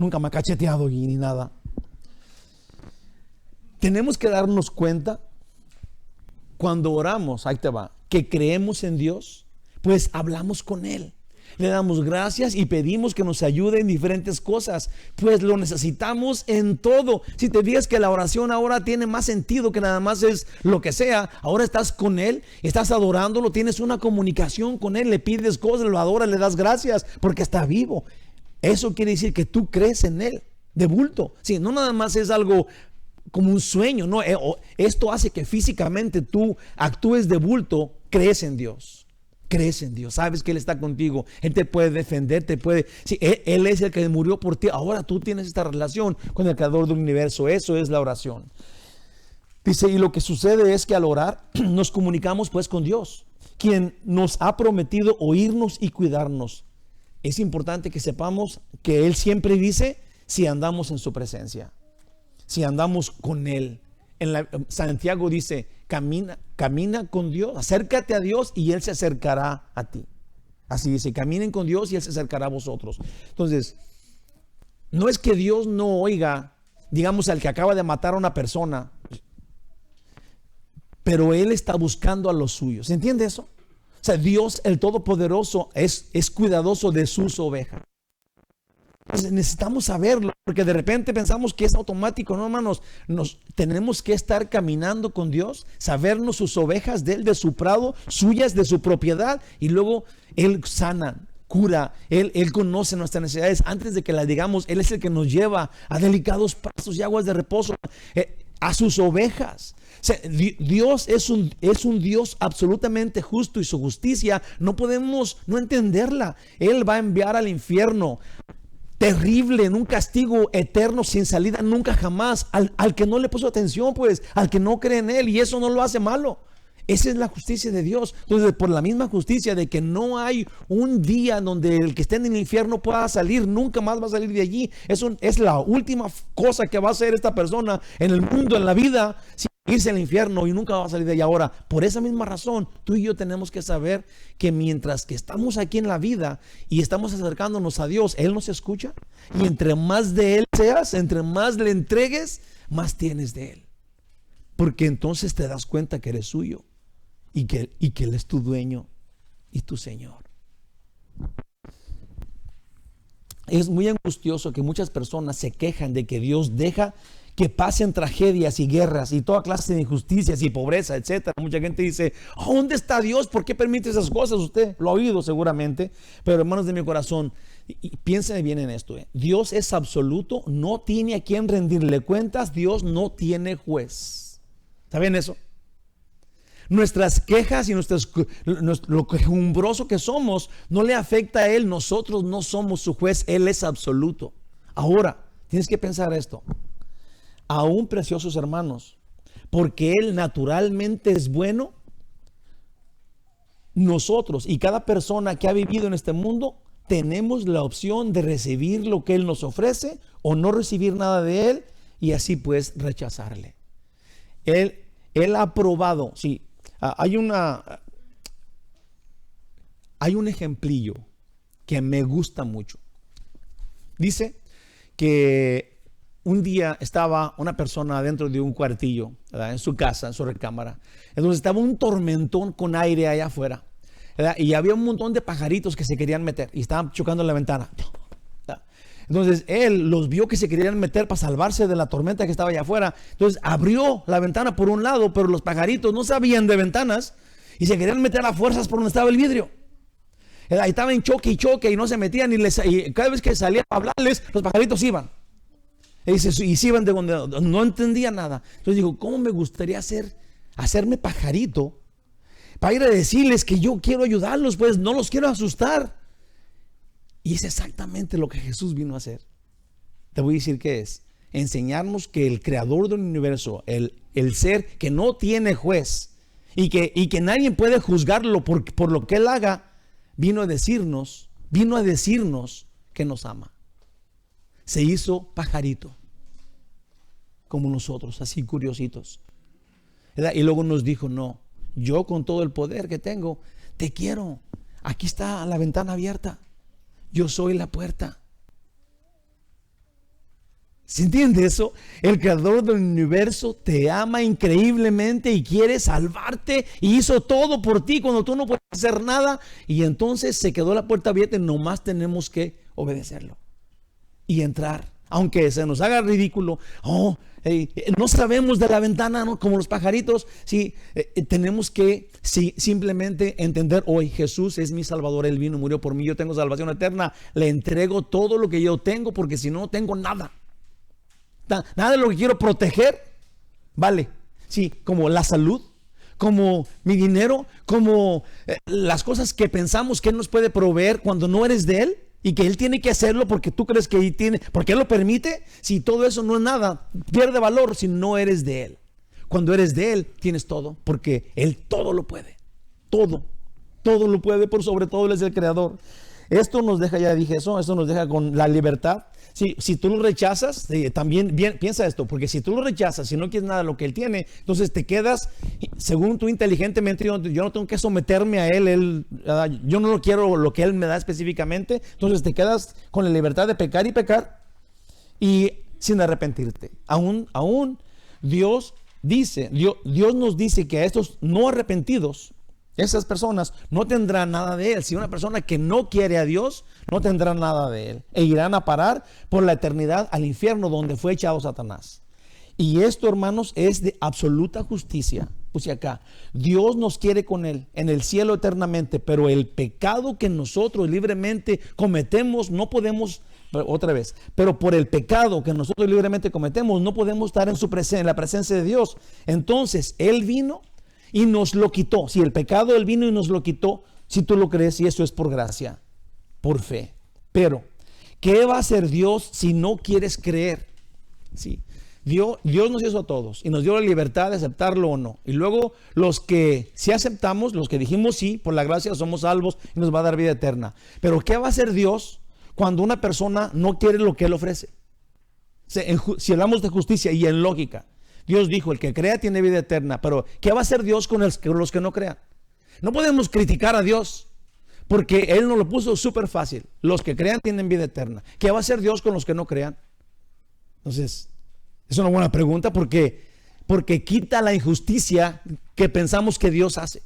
Nunca me ha cacheteado y ni nada. Tenemos que darnos cuenta cuando oramos, ahí te va, que creemos en Dios, pues hablamos con Él. Le damos gracias y pedimos que nos ayude en diferentes cosas, pues lo necesitamos en todo. Si te fijas que la oración ahora tiene más sentido que nada más es lo que sea. Ahora estás con Él, estás adorándolo, tienes una comunicación con Él, le pides cosas, lo adoras, le das gracias porque está vivo. Eso quiere decir que tú crees en Él, de bulto. Sí, no nada más es algo como un sueño, no. Esto hace que físicamente tú actúes de bulto, crees en Dios. Crees en Dios, sabes que Él está contigo, Él te puede defender, te puede, sí, Él es el que murió por ti. Ahora tú tienes esta relación con el creador del universo. Eso es la oración. Dice, y lo que sucede es que al orar nos comunicamos pues con Dios, quien nos ha prometido oírnos y cuidarnos. Es importante que sepamos que Él siempre dice si andamos en su presencia, si andamos con Él. Santiago dice, camina con Dios, acércate a Dios y Él se acercará a ti. Así dice, caminen con Dios y Él se acercará a vosotros. Entonces, no es que Dios no oiga, digamos, al que acaba de matar a una persona, pero Él está buscando a los suyos. ¿Se entiende eso? O sea, Dios, el Todopoderoso, es cuidadoso de sus ovejas. Entonces, necesitamos saberlo, porque de repente pensamos que es automático. No, hermanos, tenemos que estar caminando con Dios, sabernos sus ovejas de Él, de su prado, suyas, de su propiedad, y luego Él sana, cura, Él conoce nuestras necesidades antes de que las digamos. Él es el que nos lleva a delicados pastos y aguas de reposo, a sus ovejas. O sea, Dios es un Dios absolutamente justo, y su justicia no podemos no entenderla. Él va a enviar al infierno terrible, en un castigo eterno sin salida nunca jamás, al que no le puso atención, pues, al que no cree en Él, y eso no lo hace malo. Esa es la justicia de Dios. Entonces, por la misma justicia de que no hay un día donde el que esté en el infierno pueda salir, nunca más va a salir de allí. Eso es la última cosa que va a hacer esta persona en el mundo, en la vida, sin irse al infierno, y nunca va a salir de allí. Ahora, por esa misma razón, tú y yo tenemos que saber que mientras que estamos aquí en la vida y estamos acercándonos a Dios, Él nos escucha, y entre más de Él seas, entre más le entregues, más tienes de Él, porque entonces te das cuenta que eres suyo y que Él es tu dueño y tu Señor. Es muy angustioso que muchas personas se quejan de que Dios deja que pasen tragedias y guerras y toda clase de injusticias y pobreza, etcétera. Mucha gente dice, ¿dónde está Dios? ¿Por qué permite esas cosas? Usted lo ha oído seguramente, pero hermanos de mi corazón, y piensen bien en esto. Dios es absoluto, no tiene a quien rendirle cuentas, Dios no tiene juez. ¿Saben eso? Nuestras quejas y lo quejumbroso que somos no le afecta a Él. Nosotros no somos su juez, Él es absoluto. Ahora, tienes que pensar esto. Aún, preciosos hermanos, porque Él naturalmente es bueno, nosotros y cada persona que ha vivido en este mundo tenemos la opción de recibir lo que Él nos ofrece o no recibir nada de Él, y así pues rechazarle. Él ha probado, sí. Hay un ejemplillo que me gusta mucho. Dice que un día estaba una persona dentro de un cuartillo, ¿verdad?, en su casa, en su recámara. Entonces estaba un tormentón con aire allá afuera, ¿verdad?, y había un montón de pajaritos que se querían meter y estaban chocando en la ventana, ¿verdad? Entonces él los vio que se querían meter para salvarse de la tormenta que estaba allá afuera. Entonces abrió la ventana por un lado, pero los pajaritos no sabían de ventanas y se querían meter a fuerzas por donde estaba el vidrio. Ahí estaban en choque y choque y no se metían, y cada vez que salía a hablarles, los pajaritos iban. Y se iban de donde no entendía nada. Entonces digo, ¿cómo me gustaría hacerme pajarito para ir a decirles que yo quiero ayudarlos? Pues no los quiero asustar. Y es exactamente lo que Jesús vino a hacer. Te voy a decir qué es. Enseñarnos que el creador del universo, el ser que no tiene juez y que nadie puede juzgarlo por lo que Él haga, vino a decirnos que nos ama. Se hizo pajarito como nosotros, así curiositos, ¿verdad? Y luego nos dijo, no, yo con todo el poder que tengo, te quiero. Aquí está la ventana abierta. Yo soy la puerta. ¿Se entiende eso? El creador del universo te ama increíblemente y quiere salvarte y hizo todo por ti cuando tú no puedes hacer nada. Y entonces se quedó la puerta abierta y nomás tenemos que obedecerlo y entrar. Aunque se nos haga ridículo, no sabemos de la ventana, ¿no? Como los pajaritos. Sí, tenemos que simplemente entender hoy, Jesús es mi Salvador, Él vino, murió por mí, yo tengo salvación eterna, le entrego todo lo que yo tengo porque si no tengo nada. Nada de lo que quiero proteger vale, sí, como la salud, como mi dinero, como las cosas que pensamos que Él nos puede proveer cuando no eres de Él y que Él tiene que hacerlo porque tú crees que Él tiene, porque Él lo permite. Si todo eso no es nada, pierde valor si no eres de Él. Cuando eres de Él tienes todo, porque Él todo lo puede, todo lo puede, por sobre todo Él es el creador. Esto nos deja, ya dije eso, esto nos deja con la libertad. Si tú lo rechazas, también piensa esto, porque si tú lo rechazas, si no quieres nada de lo que Él tiene, entonces te quedas, según tú inteligentemente, yo no tengo que someterme a Él, yo no lo quiero lo que Él me da específicamente, entonces te quedas con la libertad de pecar y sin arrepentirte. Aún Dios nos dice que a estos no arrepentidos, esas personas no tendrán nada de Él. Si una persona que no quiere a Dios, no tendrá nada de Él. E irán a parar por la eternidad al infierno donde fue echado Satanás. Y esto, hermanos, es de absoluta justicia. Puse acá, Dios nos quiere con Él en el cielo eternamente, pero el pecado que nosotros libremente cometemos, no podemos, otra vez, pero por el pecado que nosotros libremente cometemos, no podemos estar en la presencia de Dios. Entonces, Él vino y nos lo quitó. Si el pecado Él vino y nos lo quitó, si tú lo crees, y eso es por gracia, por fe. Pero, ¿qué va a hacer Dios si no quieres creer? Sí. Dios nos hizo a todos y nos dio la libertad de aceptarlo o no. Y luego los que sí aceptamos, los que dijimos sí, por la gracia somos salvos y nos va a dar vida eterna. Pero ¿qué va a hacer Dios cuando una persona no quiere lo que Él ofrece? Si hablamos de justicia y en lógica, Dios dijo, el que crea tiene vida eterna, pero ¿qué va a hacer Dios con los que no crean? No podemos criticar a Dios, porque Él nos lo puso súper fácil. Los que crean tienen vida eterna. ¿Qué va a hacer Dios con los que no crean? Entonces, es una buena pregunta porque quita la injusticia que pensamos que Dios hace.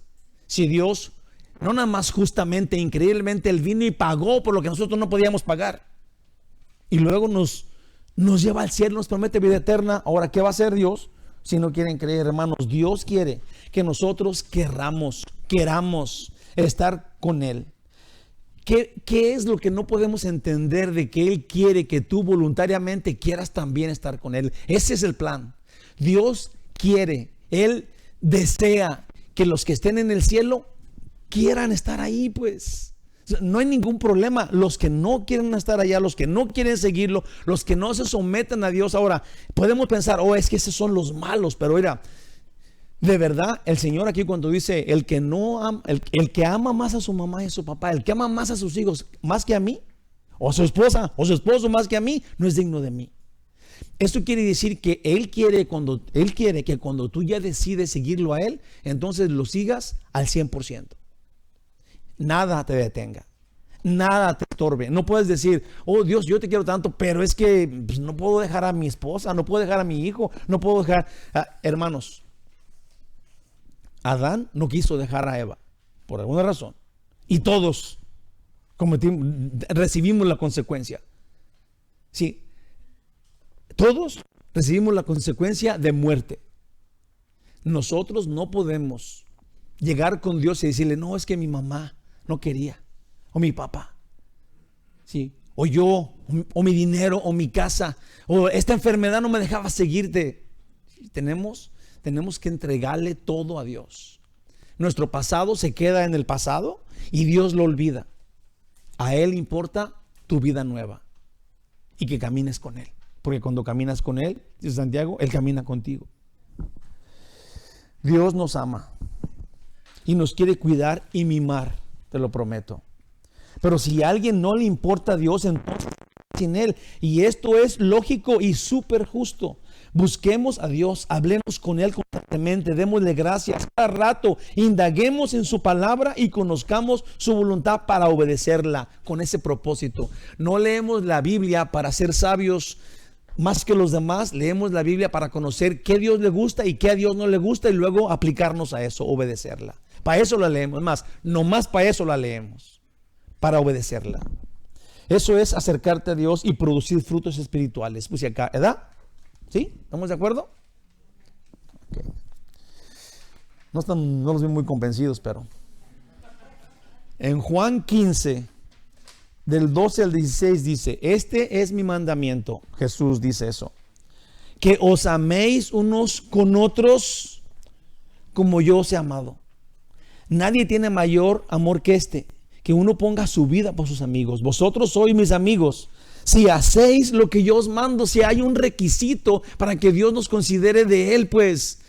Si Dios, no nada más justamente, increíblemente, Él vino y pagó por lo que nosotros no podíamos pagar. Y luego nos lleva al cielo, nos promete vida eterna. Ahora, ¿qué va a hacer Dios? Si no quieren creer, hermanos, Dios quiere que nosotros queramos estar con Él. ¿Qué es lo que no podemos entender de que Él quiere que tú voluntariamente quieras también estar con Él? Ese es el plan. Dios quiere, Él desea que los que estén en el cielo quieran estar ahí, pues. No hay ningún problema. Los que no quieren estar allá, los que no quieren seguirlo, los que no se someten a Dios. Ahora, podemos pensar, es que esos son los malos, pero mira, de verdad, el Señor aquí cuando dice, el que ama más a su mamá y a su papá, el que ama más a sus hijos más que a mí, o a su esposa, o su esposo más que a mí, no es digno de mí. Esto quiere decir que Él quiere que cuando tú ya decides seguirlo a Él, entonces lo sigas al 100%. Nada te detenga, nada te estorbe. No puedes decir, Dios, yo te quiero tanto, pero es que no puedo dejar a mi esposa, no puedo dejar a mi hijo, no puedo dejar hermanos. Adán no quiso dejar a Eva por alguna razón y todos recibimos la consecuencia. Sí, todos recibimos la consecuencia de muerte. Nosotros no podemos llegar con Dios y decirle, no, es que mi mamá no quería, o mi papá, sí, o yo, o mi dinero, o mi casa, o esta enfermedad no me dejaba seguirte. Tenemos que entregarle todo a Dios. Nuestro pasado se queda en el pasado y Dios lo olvida. A Él importa tu vida nueva y que camines con Él, porque cuando caminas con Él, dice Santiago, Él camina contigo. Dios nos ama y nos quiere cuidar y mimar, te lo prometo. Pero si a alguien no le importa a Dios, entonces sin Él. Y esto es lógico y súper justo. Busquemos a Dios, hablemos con Él constantemente, démosle gracias cada rato, indaguemos en su palabra y conozcamos su voluntad para obedecerla con ese propósito. No leemos la Biblia para ser sabios más que los demás, leemos la Biblia para conocer qué Dios le gusta y qué a Dios no le gusta y luego aplicarnos a eso, obedecerla. Para eso la leemos, más, nomás para eso la leemos, para obedecerla. Eso es acercarte a Dios y producir frutos espirituales. Pues acá, ¿verdad? ¿Sí? ¿Estamos de acuerdo? Okay. No los veo muy convencidos, pero en Juan 15, del 12 al 16 dice: este es mi mandamiento, Jesús dice eso, que os améis unos con otros como yo os he amado. Nadie tiene mayor amor que este, que uno ponga su vida por sus amigos. Vosotros sois mis amigos si hacéis lo que yo os mando. Si hay un requisito para que Dios nos considere de Él, pues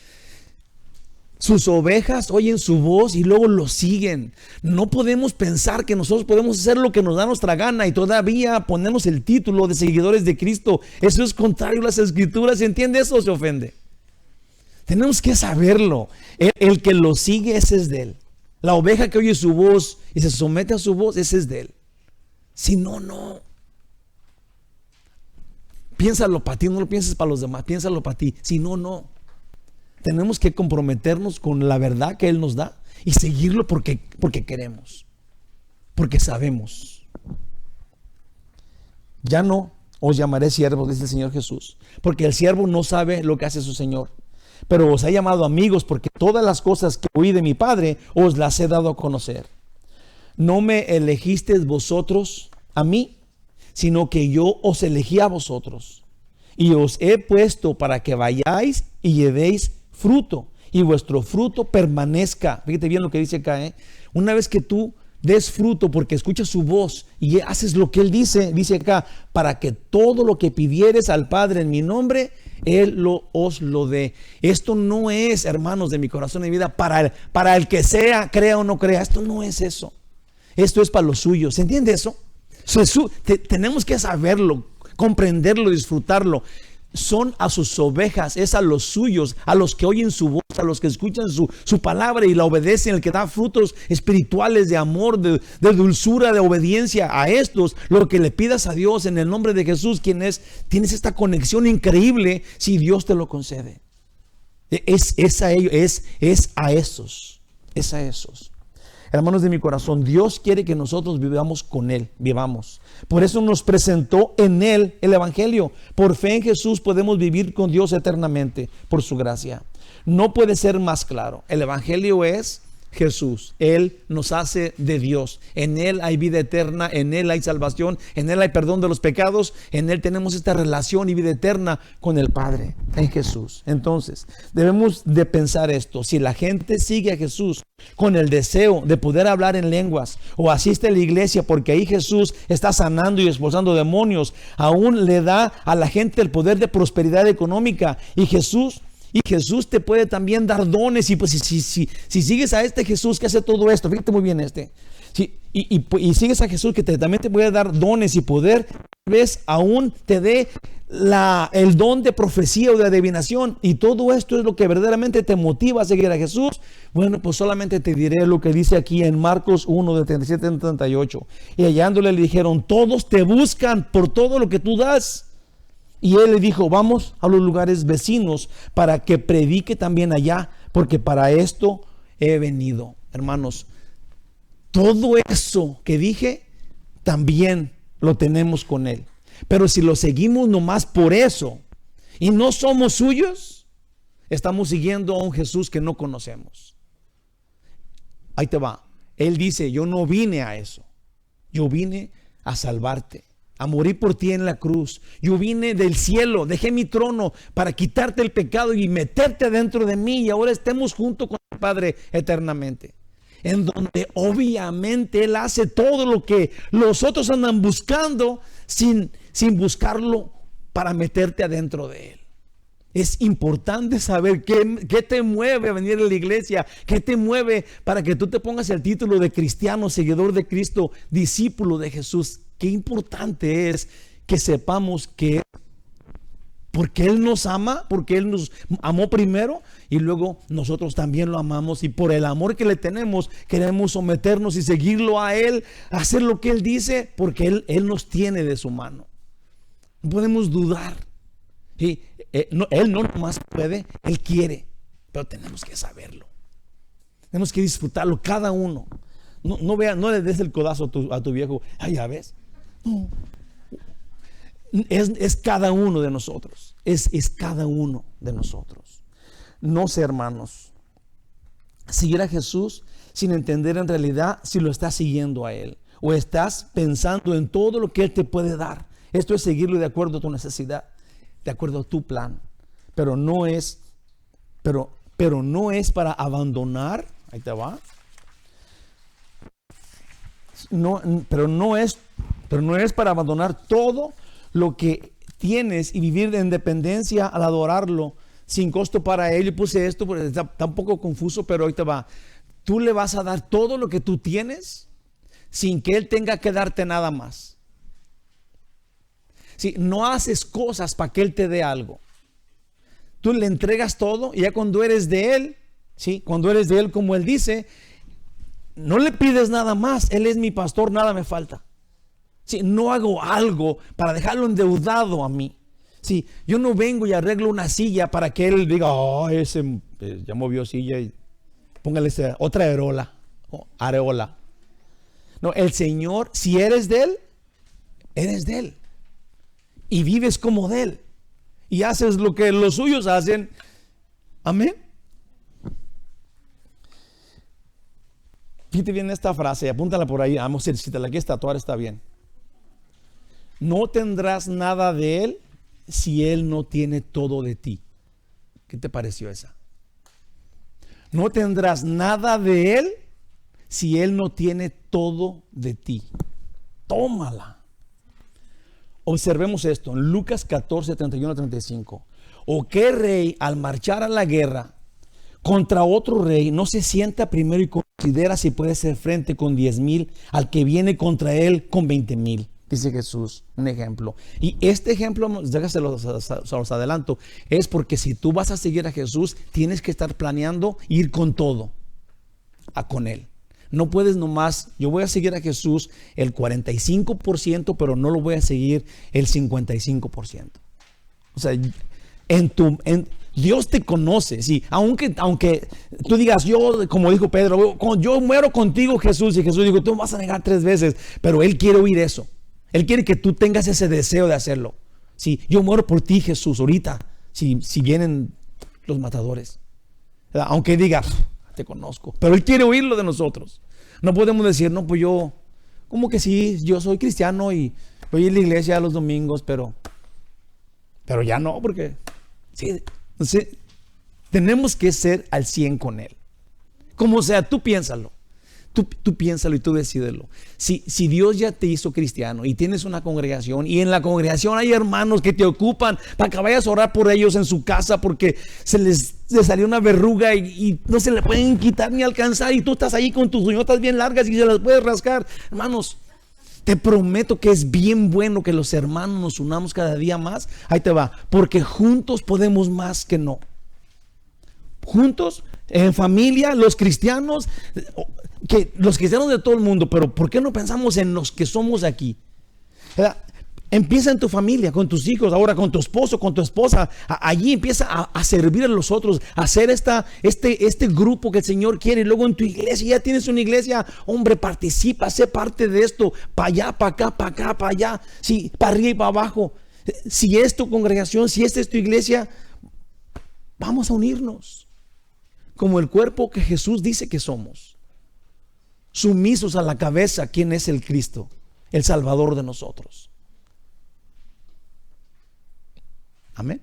sus ovejas oyen su voz y luego lo siguen. No podemos pensar que nosotros podemos hacer lo que nos da nuestra gana y todavía ponernos el título de seguidores de Cristo. Eso es contrario a las Escrituras. ¿Se entiende eso o se ofende? Tenemos que saberlo. El que lo sigue, ese es de Él. La oveja que oye su voz y se somete a su voz, ese es de Él. Si no, no. Piénsalo para ti, no lo pienses para los demás, piénsalo para ti. Si no, no. Tenemos que comprometernos con la verdad que Él nos da y seguirlo porque queremos, porque sabemos. Ya no os llamaré siervos, dice el Señor Jesús, porque el siervo no sabe lo que hace su Señor. Pero os he llamado amigos, porque todas las cosas que oí de mi Padre os las he dado a conocer. No me elegisteis vosotros a mí, sino que yo os elegí a vosotros. Y os he puesto para que vayáis y llevéis fruto, y vuestro fruto permanezca. Fíjate bien lo que dice acá, Una vez que tú des fruto porque escuchas su voz y haces lo que Él dice, dice acá, para que todo lo que pidieres al Padre en mi nombre, Él os lo dé. Esto no es, hermanos de mi corazón y vida, para el que sea, crea o no crea. Esto no es eso. Esto es para los suyos. ¿Se entiende eso? Tenemos que saberlo, comprenderlo, disfrutarlo. Son a sus ovejas, es a los suyos, a los que oyen su voz, a los que escuchan su palabra y la obedecen, el que da frutos espirituales de amor, de dulzura, de obediencia. A estos, lo que le pidas a Dios en el nombre de Jesús, tienes esta conexión increíble si Dios te lo concede. Es a ellos, es a esos. Hermanos de mi corazón, Dios quiere que nosotros vivamos con Él, vivamos. Por eso nos presentó en Él el Evangelio. Por fe en Jesús podemos vivir con Dios eternamente, por su gracia. No puede ser más claro. El Evangelio es Jesús. Él nos hace de Dios. En Él hay vida eterna, en Él hay salvación, en Él hay perdón de los pecados, en Él tenemos esta relación y vida eterna con el Padre, en Jesús. Entonces, debemos de pensar esto. Si la gente sigue a Jesús con el deseo de poder hablar en lenguas o asiste a la iglesia porque ahí Jesús está sanando y expulsando demonios, aún le da a la gente el poder de prosperidad económica y Jesús te puede también dar dones. Y pues si sigues a este Jesús que hace todo esto, fíjate muy bien y sigues a Jesús que también te puede dar dones y poder, ves, aún te dé el don de profecía o de adivinación, y todo esto es lo que verdaderamente te motiva a seguir a Jesús. Bueno, pues solamente te diré lo que dice aquí en Marcos 1 de 37 al 38. Y hallándole le dijeron: todos te buscan por todo lo que tú das. Y él le dijo: vamos a los lugares vecinos para que predique también allá, porque para esto he venido. Hermanos, todo eso que dije también lo tenemos con Él. Pero si lo seguimos nomás por eso y no somos suyos, estamos siguiendo a un Jesús que no conocemos. Ahí te va. Él dice: yo no vine a eso. Yo vine a salvarte, a morir por ti en la cruz. Yo vine del cielo, dejé mi trono para quitarte el pecado y meterte dentro de mí, y ahora estemos junto con el Padre eternamente, en donde obviamente Él hace todo lo que los otros andan buscando sin buscarlo para meterte adentro de Él. Es importante saber qué te mueve a venir a la iglesia, qué te mueve para que tú te pongas el título de cristiano, seguidor de Cristo, discípulo de Jesús. Qué importante es que sepamos que porque Él nos ama, porque Él nos amó primero y luego nosotros también lo amamos, y por el amor que le tenemos queremos someternos y seguirlo a Él, hacer lo que Él dice, porque Él nos tiene de su mano. No podemos dudar Y Él no nomás puede, Él quiere, pero tenemos que saberlo. Tenemos que disfrutarlo cada uno. No le des el codazo a tu viejo. Ay, ya ves. No. Es cada uno de nosotros. Es cada uno de nosotros. No sé, hermanos, seguir a Jesús sin entender en realidad si lo estás siguiendo a Él o estás pensando en todo lo que Él te puede dar. Esto es seguirlo de acuerdo a tu necesidad, de acuerdo a tu plan, pero no es para abandonar. Ahí te va. Pero no es para abandonar todo lo que tienes y vivir de independencia al adorarlo sin costo para Él. Yo puse esto porque está un poco confuso, pero ahí te va. Tú le vas a dar todo lo que tú tienes sin que Él tenga que darte nada más. Si no haces cosas para que Él te dé algo, tú le entregas todo y ya cuando eres de Él, ¿sí? Cuando eres de Él, como Él dice, no le pides nada más. Él es mi pastor, nada me falta. Sí, no hago algo para dejarlo endeudado a mí. Sí, yo no vengo y arreglo una silla para que Él diga, ese ya movió silla y póngale otra areola. No, el Señor, si eres de Él, eres de Él. Y vives como de Él. Y haces lo que los suyos hacen. Amén. Fíjate bien esta frase, apúntala por ahí. Vamos a decirla, aquí está, toda está bien. No tendrás nada de Él si Él no tiene todo de ti. ¿Qué te pareció esa? No tendrás nada de Él si Él no tiene todo de ti. Tómala. Observemos esto en Lucas 14, 31, 35. ¿O qué rey al marchar a la guerra contra otro rey no se sienta primero y considera si puede hacer frente con 10,000 al que viene contra él con 20,000? Dice Jesús, un ejemplo. Y este ejemplo, déjase los adelanto, es porque si tú vas a seguir a Jesús, tienes que estar planeando ir con todo con Él. No puedes nomás, yo voy a seguir a Jesús el 45%, pero no lo voy a seguir el 55%. O sea, Dios te conoce, sí. Aunque tú digas, yo, como dijo Pedro, yo muero contigo, Jesús. Y Jesús dijo, tú me vas a negar 3 veces. Pero Él quiere oír eso. Él quiere que tú tengas ese deseo de hacerlo. Sí, yo muero por ti, Jesús, ahorita. Si vienen los matadores. Aunque diga, te conozco. Pero Él quiere oírlo de nosotros. No podemos decir, no, pues yo, como que sí, yo soy cristiano y voy a la iglesia los domingos, pero ya no, porque sí. Entonces, tenemos que ser al 100 con Él. Como sea, tú piénsalo. Tú piénsalo y tú decídelo. Si Dios ya te hizo cristiano y tienes una congregación y en la congregación hay hermanos que te ocupan para que vayas a orar por ellos en su casa porque se les salió una verruga y no se le pueden quitar ni alcanzar y tú estás ahí con tus uñotas bien largas y se las puedes rascar. Hermanos, te prometo que es bien bueno que los hermanos nos unamos cada día más. Ahí te va, porque juntos podemos más que no. Juntos, en familia, los cristianos de todo el mundo, pero ¿por qué no pensamos en los que somos aquí? Empieza en tu familia, con tus hijos, ahora con tu esposo, con tu esposa. Allí empieza a servir a los otros, a hacer este grupo que el Señor quiere. Y luego en tu iglesia, ya tienes una iglesia, hombre, participa, sé parte de esto, para allá, para acá, para acá, para allá, sí, para arriba y para abajo. Si es tu congregación, si esta es tu iglesia, vamos a unirnos como el cuerpo que Jesús dice que somos, sumisos a la cabeza, quien es el Cristo, el Salvador de nosotros. Amén.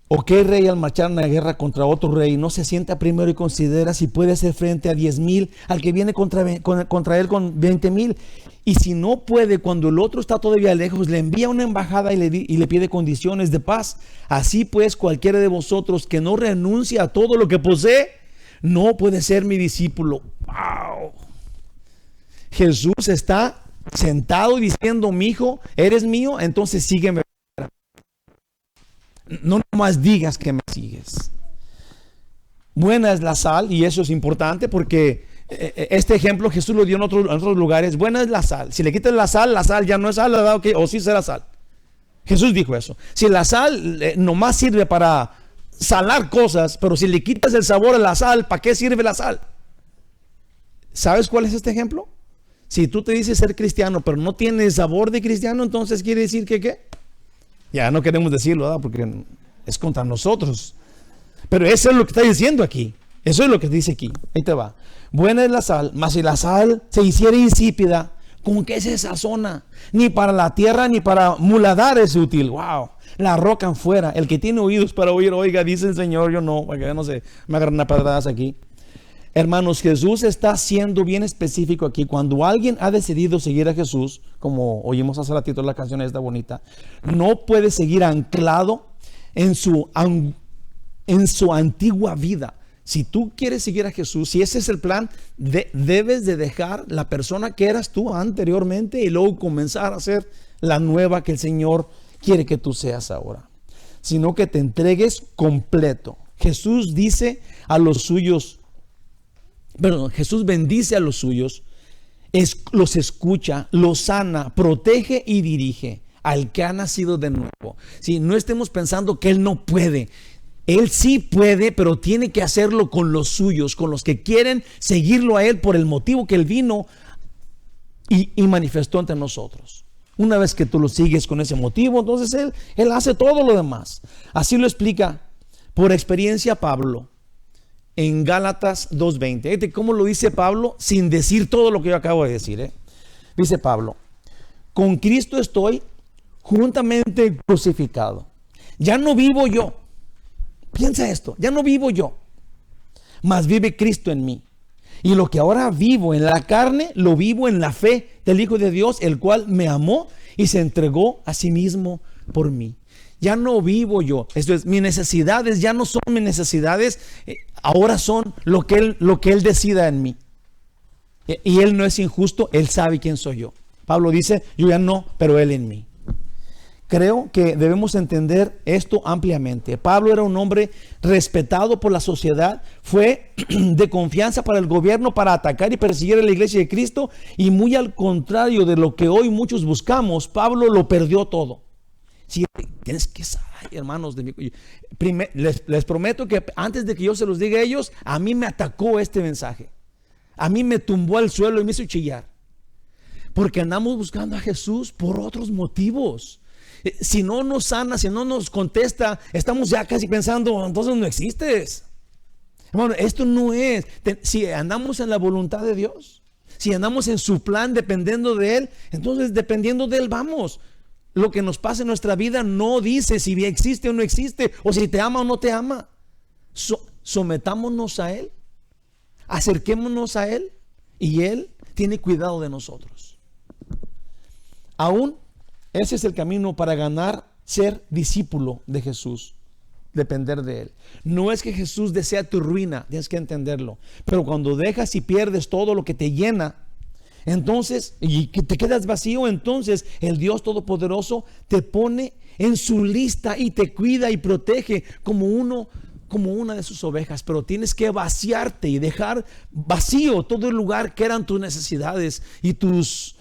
¿O qué rey al marchar en la guerra contra otro rey no se sienta primero y considera si puede hacer frente a 10,000 al que viene contra él con 20,000? Y si no puede, cuando el otro está todavía lejos, le envía una embajada y le pide condiciones de paz. Así pues, cualquiera de vosotros que no renuncia a todo lo que posee, no puede ser mi discípulo. ¡Wow! Jesús está sentado diciendo, mi hijo, eres mío, entonces sígueme. No nomás digas que me sigues. Buena es la sal, y eso es importante porque Este ejemplo Jesús lo dio en otros lugares. Buena es la sal. Si le quitas la sal ya no es sal, ¿verdad? Okay, o sí será sal. Jesús dijo eso. Si la sal nomás sirve para salar cosas, pero si le quitas el sabor a la sal, ¿para qué sirve la sal? ¿Sabes cuál es este ejemplo? Si tú te dices ser cristiano, pero no tienes sabor de cristiano, entonces quiere decir que ¿qué? Ya no queremos decirlo, ¿verdad? Porque es contra nosotros. Pero eso es lo que está diciendo aquí. Eso es lo que dice aquí. Ahí te va. Buena es la sal, mas si la sal se hiciera insípida, ¿con qué se sazona? Ni para la tierra ni para muladar es útil. Wow. La arrojan fuera. El que tiene oídos para oír, oiga, dice el Señor. Yo no, porque no sé, me agarran una pedradas aquí. Hermanos, Jesús está siendo bien específico aquí. Cuando alguien ha decidido seguir a Jesús, como oímos hace ratito la canción esta bonita, no puede seguir anclado en su antigua vida. Si tú quieres seguir a Jesús, si ese es el plan, debes de dejar la persona que eras tú anteriormente y luego comenzar a ser la nueva que el Señor quiere que tú seas ahora. Sino que te entregues completo. Jesús dice a los suyos, Jesús bendice a los suyos, los escucha, los sana, protege y dirige al que ha nacido de nuevo. Si no estemos pensando que Él no puede. Él sí puede, pero tiene que hacerlo con los suyos, con los que quieren seguirlo a Él por el motivo que Él vino y manifestó ante nosotros. Una vez que tú lo sigues con ese motivo, entonces Él hace todo lo demás. Así lo explica por experiencia Pablo en Gálatas 2:20. ¿Cómo lo dice Pablo? Sin decir todo lo que yo acabo de decir. Dice Pablo: con Cristo estoy juntamente crucificado. Ya no vivo yo. Piensa esto, ya no vivo yo, mas vive Cristo en mí. Y lo que ahora vivo en la carne, lo vivo en la fe del Hijo de Dios, el cual me amó y se entregó a sí mismo por mí. Ya no vivo yo. Esto es, mis necesidades ya no son mis necesidades, ahora son lo que Él decida en mí. Y Él no es injusto, Él sabe quién soy yo. Pablo dice, yo ya no, pero Él en mí. Creo que debemos entender esto ampliamente. Pablo era un hombre respetado por la sociedad, fue de confianza para el gobierno para atacar y perseguir a la iglesia de Cristo, y muy al contrario de lo que hoy muchos buscamos, Pablo lo perdió todo. Sí, tienes que saber, hermanos, les prometo que antes de que yo se los diga a ellos, a mí me atacó este mensaje. A mí me tumbó al suelo y me hizo chillar. Porque andamos buscando a Jesús por otros motivos. Si no nos sana, si no nos contesta, estamos ya casi pensando, entonces no existes. Bueno, esto no es. Si andamos en la voluntad de Dios, si andamos en su plan dependiendo de Él, entonces dependiendo de Él vamos. Lo que nos pasa en nuestra vida no dice si existe o no existe, o si te ama o no te ama. Sometámonos a Él, acerquémonos a Él, y Él tiene cuidado de nosotros. Aún ese es el camino para ganar, ser discípulo de Jesús, depender de Él. No es que Jesús desea tu ruina, tienes que entenderlo. Pero cuando dejas y pierdes todo lo que te llena, entonces, y que te quedas vacío, entonces el Dios Todopoderoso te pone en su lista y te cuida y protege como una de sus ovejas. Pero tienes que vaciarte y dejar vacío todo el lugar que eran tus necesidades y tus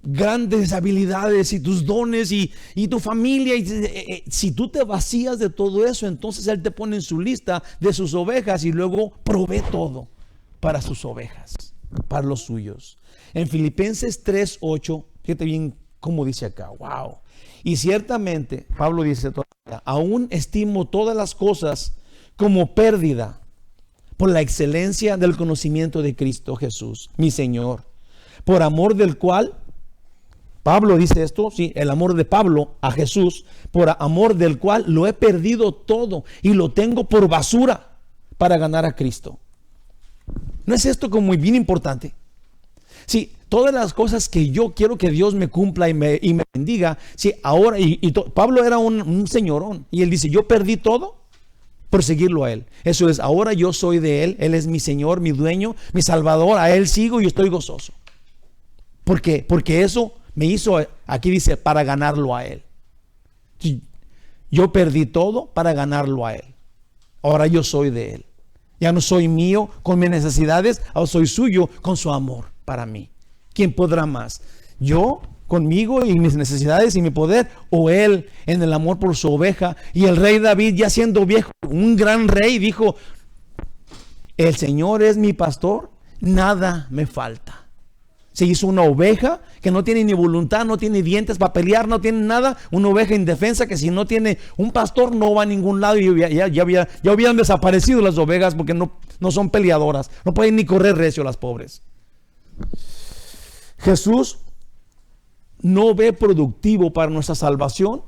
grandes habilidades y tus dones y tu familia. Si tú te vacías de todo eso, entonces Él te pone en su lista de sus ovejas y luego provee todo para sus ovejas, para los suyos. En Filipenses 3:8, fíjate bien cómo dice acá, wow. Y ciertamente, Pablo dice todavía, aún estimo todas las cosas como pérdida por la excelencia del conocimiento de Cristo Jesús, mi Señor, por amor del cual, Pablo dice esto, sí, el amor de Pablo a Jesús, por amor del cual lo he perdido todo y lo tengo por basura para ganar a Cristo. ¿No es esto como muy bien importante? Sí, todas las cosas que yo quiero que Dios me cumpla y me bendiga, sí, ahora, Pablo era un señorón, y él dice, yo perdí todo por seguirlo a Él. Eso es, ahora yo soy de Él, Él es mi Señor, mi dueño, mi Salvador, a Él sigo y estoy gozoso. ¿Por qué? Porque eso me hizo, aquí dice, para ganarlo a Él. Yo perdí todo para ganarlo a Él. Ahora yo soy de Él. Ya no soy mío con mis necesidades, ahora soy suyo con su amor para mí. ¿Quién podrá más? ¿Yo conmigo y mis necesidades y mi poder, o Él en el amor por su oveja? Y el rey David, ya siendo viejo, un gran rey, dijo: el Señor es mi pastor, nada me falta. Se hizo una oveja que no tiene ni voluntad, no tiene dientes para pelear, no tiene nada. Una oveja indefensa que si no tiene un pastor no va a ningún lado. Y ya habían desaparecido las ovejas porque no son peleadoras. No pueden ni correr recio las pobres. Jesús no ve productivo para nuestra salvación.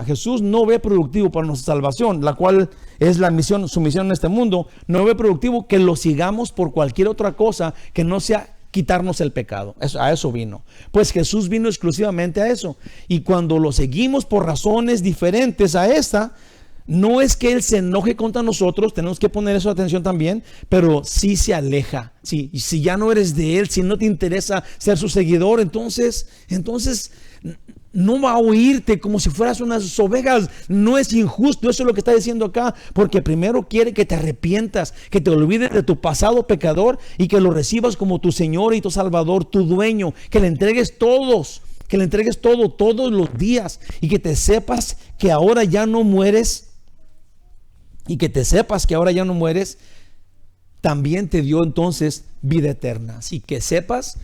Jesús no ve productivo para nuestra salvación, la cual es su misión en este mundo. No ve productivo que lo sigamos por cualquier otra cosa que no sea quitarnos el pecado. A eso vino. Pues Jesús vino exclusivamente a eso. Y cuando lo seguimos por razones diferentes a esta, no es que Él se enoje contra nosotros, tenemos que poner eso atención también, pero sí se aleja. Sí, y si ya no eres de Él, si no te interesa ser su seguidor, entonces no va a oírte como si fueras unas ovejas. No es injusto, eso es lo que está diciendo acá, porque primero quiere que te arrepientas, que te olvides de tu pasado pecador y que lo recibas como tu Señor y tu Salvador, tu dueño, que le entregues todo todos los días, y que te sepas que ahora ya no mueres, también te dio entonces vida eterna. Así que sepas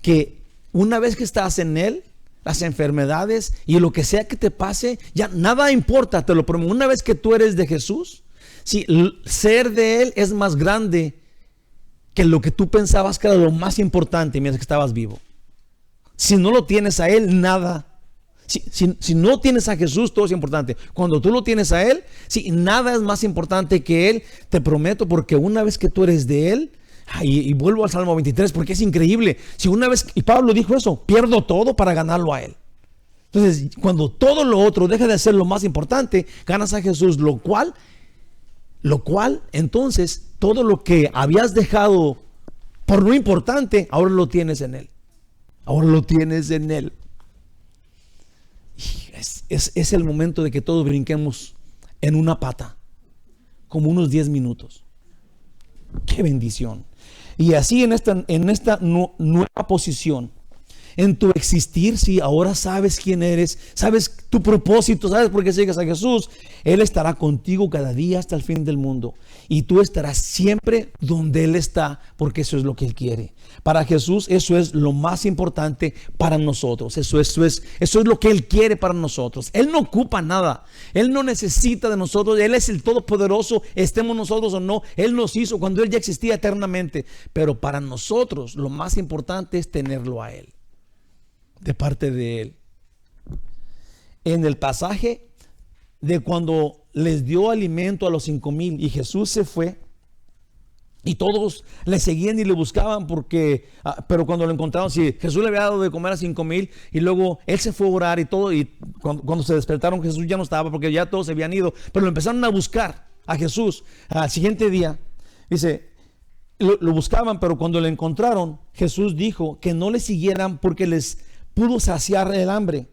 que una vez que estás en Él, las enfermedades y lo que sea que te pase, ya nada importa, te lo prometo. Una vez que tú eres de Jesús, sí, ser de Él es más grande que lo que tú pensabas que era lo más importante mientras que estabas vivo. Si no lo tienes a Él, nada. Si no tienes a Jesús, todo es importante. Cuando tú lo tienes a Él, sí, nada es más importante que Él, te prometo, porque una vez que tú eres de Él, y vuelvo al Salmo 23 porque es increíble. Si una vez, y Pablo dijo eso, pierdo todo para ganarlo a Él. Entonces, cuando todo lo otro deja de ser lo más importante, ganas a Jesús, lo cual, entonces, todo lo que habías dejado por lo importante, ahora lo tienes en Él. Es el momento de que todos brinquemos en una pata, como unos 10 minutos. ¡Qué bendición! Y así en esta nueva posición, en tu existir, si ahora sabes quién eres, sabes tu propósito, sabes por qué sigues a Jesús, Él estará contigo cada día hasta el fin del mundo. Y tú estarás siempre donde Él está, porque eso es lo que Él quiere. Para Jesús eso es lo más importante para nosotros. Eso es lo que Él quiere para nosotros. Él no ocupa nada. Él no necesita de nosotros. Él es el Todopoderoso, estemos nosotros o no. Él nos hizo cuando Él ya existía eternamente. Pero para nosotros lo más importante es tenerlo a Él, de parte de Él. En el pasaje de cuando les dio alimento a los 5,000 y Jesús se fue y todos le seguían y le buscaban pero cuando lo encontraron, si Jesús le había dado de comer a 5,000 y luego Él se fue a orar y todo, y cuando se despertaron Jesús ya no estaba porque ya todos se habían ido, pero lo empezaron a buscar a Jesús. Al siguiente día dice, lo buscaban, pero cuando lo encontraron, Jesús dijo que no le siguieran porque les pudo saciar el hambre.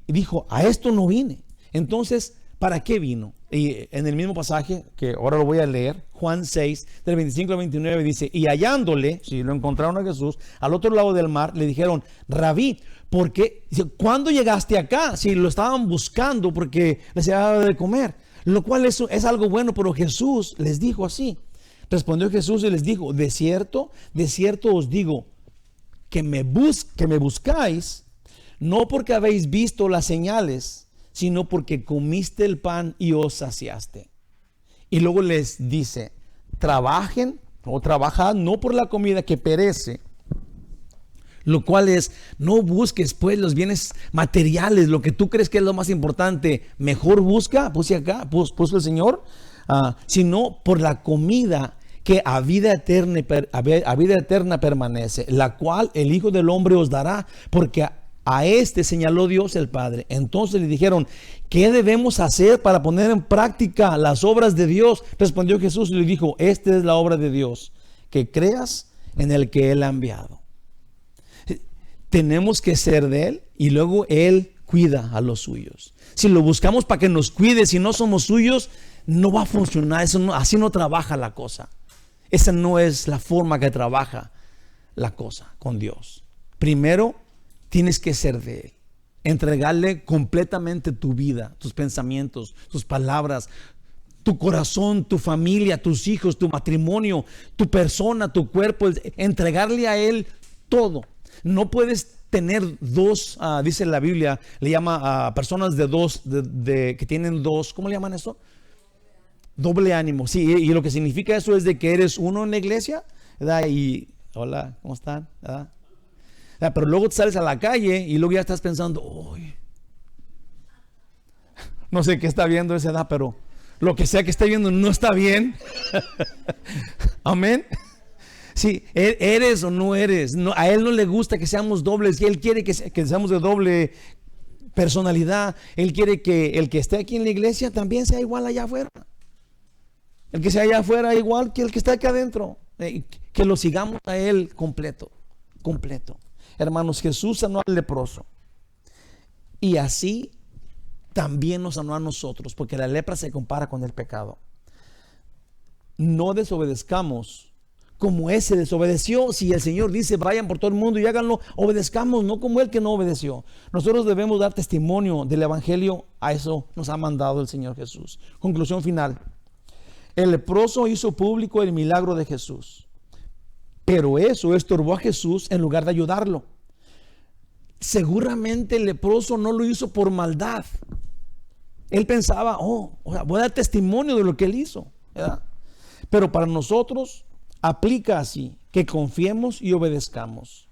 Dijo, a esto no vine. Entonces, ¿para qué vino? Y en el mismo pasaje, que ahora lo voy a leer, Juan 6, del 25 al 29, dice, y hallándole, si lo encontraron a Jesús, al otro lado del mar, le dijeron, Rabí, ¿por qué? ¿Cuándo llegaste acá? Si lo estaban buscando porque les había dado de comer. Lo cual es algo bueno, pero Jesús les dijo así. Respondió Jesús y les dijo, de cierto os digo, que me buscáis, no porque habéis visto las señales, sino porque comiste el pan y os saciaste. Y luego les dice, trabajen o trabajad no por la comida que perece, lo cual es, no busques pues los bienes materiales, lo que tú crees que es lo más importante, mejor busca, puse el Señor, sino por la comida que a vida eterna permanece, la cual el Hijo del Hombre os dará, porque a este señaló Dios el Padre. Entonces le dijeron, ¿qué debemos hacer para poner en práctica las obras de Dios? Respondió Jesús y le dijo, esta es la obra de Dios, que creas en el que Él ha enviado. Tenemos que ser de Él y luego Él cuida a los suyos. Si lo buscamos para que nos cuide, si no somos suyos, no va a funcionar. Así no trabaja la cosa. Esa no es la forma que trabaja la cosa con Dios. Primero, tienes que ser de Él. Entregarle completamente tu vida, tus pensamientos, tus palabras, tu corazón, tu familia, tus hijos, tu matrimonio, tu persona, tu cuerpo. Entregarle a Él todo. No puedes tener dos, dice la Biblia, le llama a personas de dos, que tienen dos, ¿cómo le llaman eso? Doble ánimo. Sí, y lo que significa eso es de que eres uno en la iglesia, ¿verdad? Y hola, ¿cómo están? ¿Verdad? Pero luego te sales a la calle y luego ya estás pensando, uy, no sé qué está viendo esa edad, pero lo que sea que esté viendo no está bien. Amén. Sí, eres o no eres. No, a Él no le gusta que seamos dobles y Él quiere que seamos de doble personalidad. Él quiere que el que esté aquí en la iglesia también sea igual allá afuera. El que sea allá afuera igual que el que está aquí adentro. Que lo sigamos a Él completo. Hermanos, Jesús sanó al leproso. Y así también nos sanó a nosotros, porque la lepra se compara con el pecado. No desobedezcamos como ese desobedeció. Si el Señor dice vayan por todo el mundo y háganlo, obedezcamos, no como el que no obedeció. Nosotros debemos dar testimonio del evangelio. A eso nos ha mandado el Señor Jesús. Conclusión final: el leproso hizo público el milagro de Jesús, pero eso estorbó a Jesús en lugar de ayudarlo. Seguramente el leproso no lo hizo por maldad. Él pensaba, voy a dar testimonio de lo que él hizo, ¿verdad? Pero para nosotros aplica así: que confiemos y obedezcamos.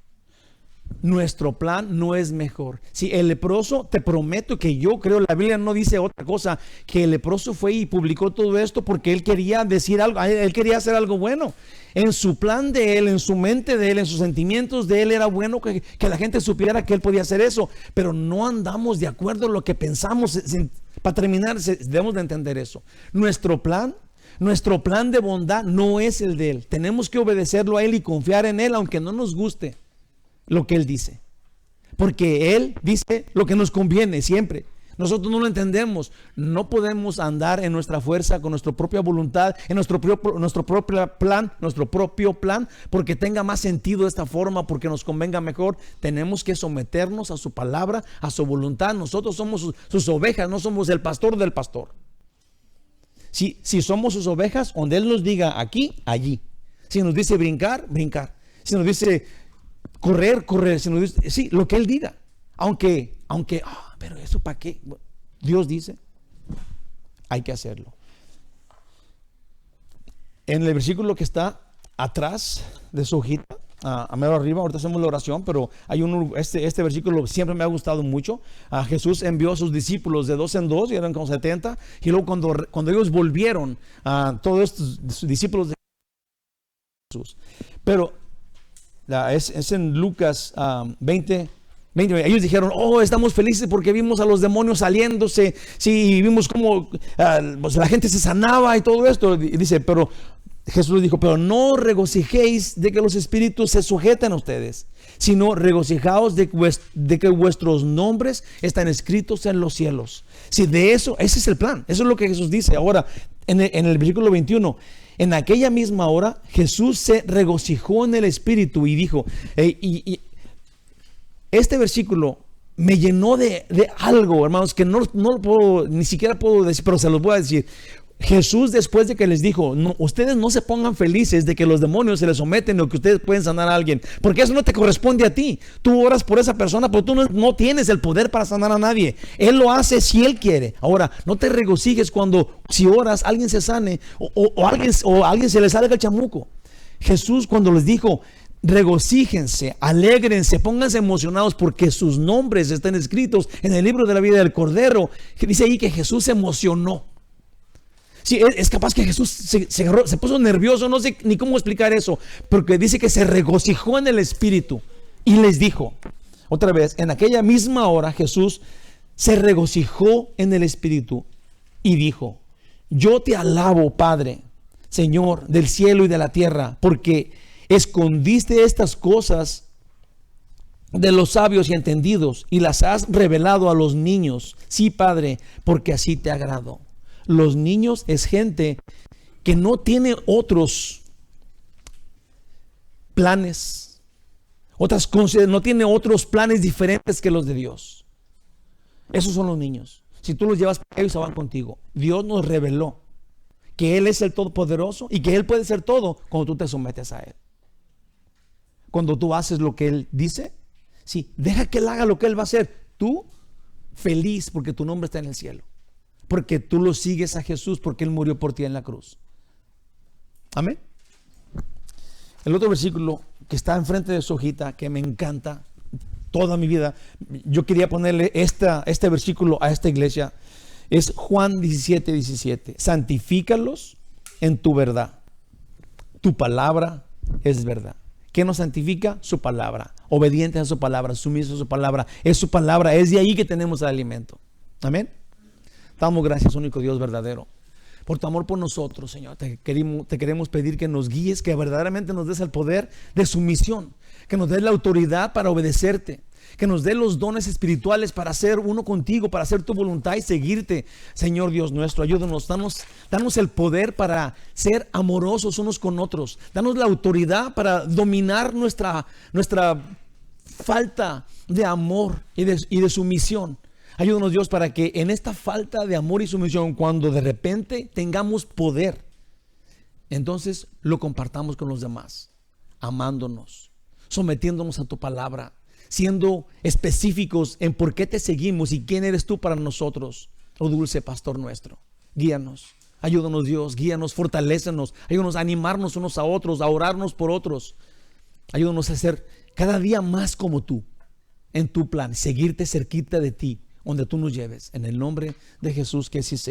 Nuestro plan no es mejor. Si el leproso, te prometo que yo creo, la Biblia no dice otra cosa, que el leproso fue y publicó todo esto porque él quería decir algo, él quería hacer algo bueno. En su plan de él, en su mente de él, en sus sentimientos de él, era bueno que la gente supiera que él podía hacer eso, pero no andamos de acuerdo en lo que pensamos. Para terminar, debemos de entender eso. Nuestro plan de bondad no es el de él. Tenemos que obedecerlo a él y confiar en él, aunque no nos guste lo que él dice, porque él dice lo que nos conviene siempre. Nosotros no lo entendemos. No podemos andar en nuestra fuerza, con nuestra propia voluntad, en nuestro propio plan, porque tenga más sentido de esta forma, porque nos convenga mejor. Tenemos que someternos a su palabra, a su voluntad. Nosotros somos sus ovejas, no somos el pastor del pastor. Si somos sus ovejas, donde él nos diga aquí, allí. Si nos dice brincar, brincar. Si nos dice correr, si nos dice, sí, lo que él diga. Aunque, pero eso ¿para qué? Dios dice, hay que hacerlo. En el versículo que está atrás de su hojita, a mero arriba, ahorita hacemos la oración, pero hay este versículo siempre me ha gustado mucho. Jesús envió a sus discípulos de 2 en 2, y eran como 70, y luego cuando ellos volvieron, todos estos discípulos de Jesús, pero es en Lucas 20. Ellos dijeron, estamos felices porque vimos a los demonios saliéndose, sí, vimos cómo pues la gente se sanaba y todo esto. Y dice, pero Jesús les dijo, pero no regocijéis de que los espíritus se sujeten a ustedes, sino regocijaos de que vuestros nombres están escritos en los cielos. Sí, de eso, ese es el plan, eso es lo que Jesús dice. Ahora, en el versículo 21, en aquella misma hora Jesús se regocijó en el espíritu y dijo, este versículo me llenó de algo, hermanos, que no lo puedo, ni siquiera puedo decir, pero se los voy a decir. Jesús, después de que les dijo, ustedes no se pongan felices de que los demonios se les someten o que ustedes pueden sanar a alguien, porque eso no te corresponde a ti. Tú oras por esa persona, pero tú no tienes el poder para sanar a nadie. Él lo hace si Él quiere. Ahora, no te regocijes si oras, alguien se sane o alguien se le salga el chamuco. Jesús, cuando les dijo, regocíjense, alégrense, pónganse emocionados porque sus nombres están escritos en el libro de la vida del Cordero, que dice ahí que Jesús se emocionó. Sí, es capaz que Jesús se puso nervioso, no sé ni cómo explicar eso, porque dice que se regocijó en el espíritu y les dijo, otra vez, en aquella misma hora Jesús se regocijó en el espíritu y dijo, yo te alabo, Padre, Señor del cielo y de la tierra, porque escondiste estas cosas de los sabios y entendidos y las has revelado a los niños. Sí, Padre, porque así te agradó. Los niños es gente que no tiene otros planes, no tiene otros planes diferentes que los de Dios. Esos son los niños. Si tú los llevas, ellos van contigo. Dios nos reveló que Él es el Todopoderoso y que Él puede ser todo cuando tú te sometes a Él. Cuando tú haces lo que Él dice, sí, deja que Él haga lo que Él va a hacer. Tú feliz porque tu nombre está en el cielo, porque tú lo sigues a Jesús, porque Él murió por ti en la cruz. Amén. El otro versículo que está enfrente de su hojita, que me encanta toda mi vida, yo quería ponerle este versículo a esta iglesia, es Juan 17:17. Santifícalos en tu verdad. Tu palabra es verdad. ¿Qué nos santifica? Su palabra. Obedientes a su palabra, sumisos a su palabra. Es su palabra, es de ahí que tenemos el alimento. Amén. Damos gracias, único Dios verdadero, por tu amor por nosotros, Señor. Te queremos pedir que nos guíes, que verdaderamente nos des el poder de sumisión, que nos des la autoridad para obedecerte, que nos dé los dones espirituales para ser uno contigo, para hacer tu voluntad y seguirte, Señor Dios nuestro. Ayúdanos, danos el poder para ser amorosos unos con otros. Danos la autoridad para dominar nuestra falta de amor y de sumisión. Ayúdanos, Dios, para que en esta falta de amor y sumisión, cuando de repente tengamos poder, entonces lo compartamos con los demás, amándonos, sometiéndonos a tu palabra, siendo específicos en por qué te seguimos y quién eres tú para nosotros, oh dulce pastor nuestro. Guíanos, ayúdanos, Dios, guíanos, fortalécenos, ayúdanos a animarnos unos a otros, a orarnos por otros. Ayúdanos a ser cada día más como tú, en tu plan, seguirte cerquita de ti, donde tú nos lleves, en el nombre de Jesús, que así sea.